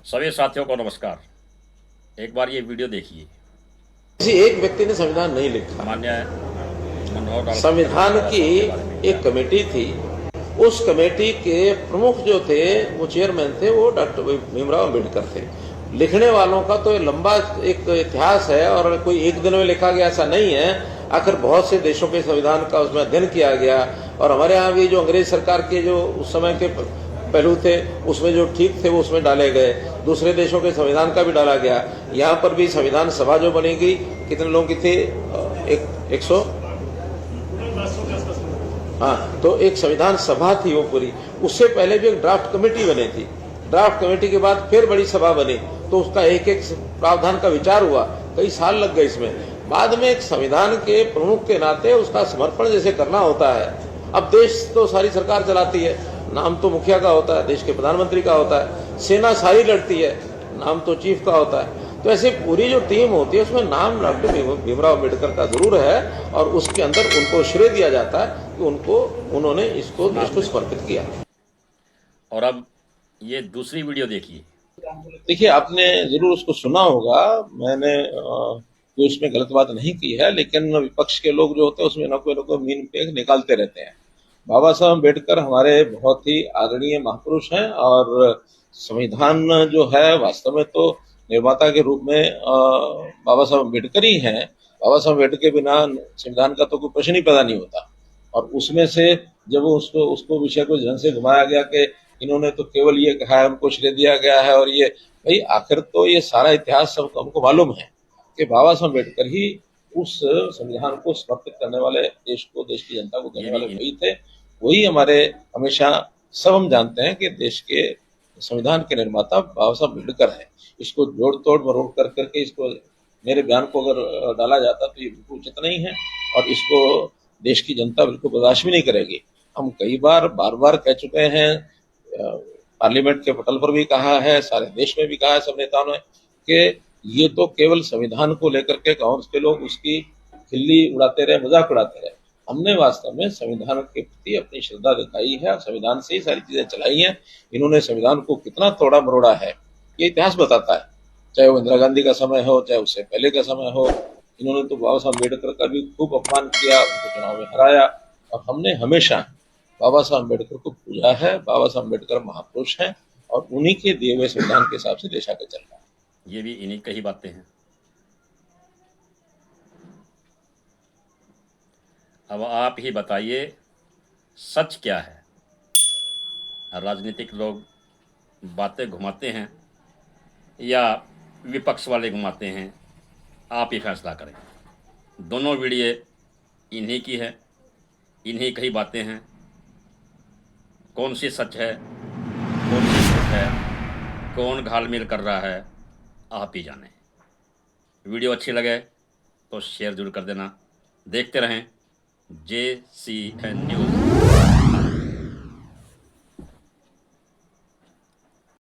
सभी साथियों को नमस्कार। एक बार ये वीडियो देखिए। किसी एक व्यक्ति ने संविधान नहीं लिखा। मान्य मनोहर लाल खट्टर ने संविधान बताया की सब के बारे में क्या। एक कमेटी थी। उस कमेटी के प्रमुख जो थे, वो चेयरमैन थे, वो डॉक्टर भीमराव अम्बेडकर थे। लिखने वालों का तो लंबा एक इतिहास है और कोई एक दिन में लिखा गया ऐसा नहीं है। आखिर बहुत से देशों के संविधान का उसमें अध्ययन किया गया और हमारे यहाँ भी जो अंग्रेज सरकार के जो उस समय के पहलू थे उसमें जो ठीक थे वो उसमें डाले गए। दूसरे देशों के संविधान का भी डाला गया। यहाँ पर भी संविधान सभा जो बनेगी कितने लोगों की थी? एक सौ, हाँ, तो एक संविधान सभा थी वो पूरी। उससे पहले भी एक ड्राफ्ट कमेटी बनी थी। ड्राफ्ट कमेटी के बाद फिर बड़ी सभा बनी, तो उसका एक एक प्रावधान का विचार हुआ। कई साल लग गए इसमें। बाद में एक संविधान के प्रमुख के नाते उसका समर्पण जैसे करना होता है। अब देश तो सारी सरकार चलाती है, नाम तो मुखिया का होता है, देश के प्रधानमंत्री का होता है। सेना सारी लड़ती है, नाम तो चीफ का होता है। तो ऐसे पूरी जो टीम होती है उसमें नाम डॉक्टर भीमराव अम्बेडकर का जरूर है और उसके अंदर उनको श्रेय दिया जाता है कि उन्होंने इसको देश को समर्पित किया। और अब ये दूसरी वीडियो देखिए। देखिए, आपने जरूर उसको सुना होगा। मैंने कोई उसमें गलत बात नहीं की है, लेकिन विपक्ष के लोग जो होते हैं उसमें न कोई मीन पेग निकालते रहते हैं। बाबा साहब अम्बेडकर हमारे बहुत ही आदरणीय महापुरुष हैं और संविधान जो है वास्तव में तो निर्माता के रूप में बाबा साहब अम्बेडकर ही हैं। बाबा साहब अम्बेडकर के बिना संविधान का तो कोई प्रश्न ही पैदा नहीं होता। और उसमें से जब उसको उसको विषय को जन से घुमाया गया कि इन्होंने तो केवल ये कहा है, उनको श्रेय दिया गया है, और ये भाई आखिर तो ये सारा इतिहास सब हमको मालूम है कि बाबा साहब अम्बेडकर ही उस संविधान को समर्पित करने वाले, देश को, देश की जनता को देने वाले वही थे। वही हमारे हमेशा सब हम जानते हैं कि देश के संविधान के निर्माता बाबा साहब अम्बेडकर हैं। इसको जोड़ तोड़ मरोड़ कर करके इसको मेरे बयान को अगर डाला जाता तो ये बिल्कुल उचित नहीं है और इसको देश की जनता बिल्कुल बर्दाश्त भी नहीं करेगी। हम कई बार बार बार कह चुके हैं, पार्लियामेंट के पटल पर भी कहा है, सारे देश में भी कहा है सब नेताओं ने कि ये तो केवल संविधान को लेकर के कांग्रेस के लोग उसकी खिल्ली उड़ाते रहे, मजाक उड़ाते रहे। हमने वास्तव में संविधान के प्रति अपनी श्रद्धा दिखाई है और संविधान से ही सारी चीजें चलाई हैं। इन्होंने संविधान को कितना तोड़ा मरोड़ा है ये इतिहास बताता है, चाहे वो इंदिरा गांधी का समय हो, चाहे उससे पहले का समय हो। इन्होंने तो बाबा साहब अम्बेडकर का भी खूब अपमान किया, उनको चुनाव में हराया और हमने हमेशा बाबा साहब अम्बेडकर को पूजा है। बाबा साहब अम्बेडकर महापुरुष हैं और उन्हीं के दिए हुए संविधान के हिसाब से देश आगे चल रहा है। ये भी इन्हीं की ही बातें हैं। अब आप ही बताइए सच क्या है। राजनीतिक लोग बातें घुमाते हैं या विपक्ष वाले घुमाते हैं, आप ही फैसला करें। दोनों वीडियो इन्हीं की है, इन्हीं की बातें हैं। कौन सी सच है, कौन सी झूठ है, कौन घालमेल कर रहा है, आप ही जानें। वीडियो अच्छी लगे तो शेयर जरूर कर देना। देखते रहें JCN न्यूज़।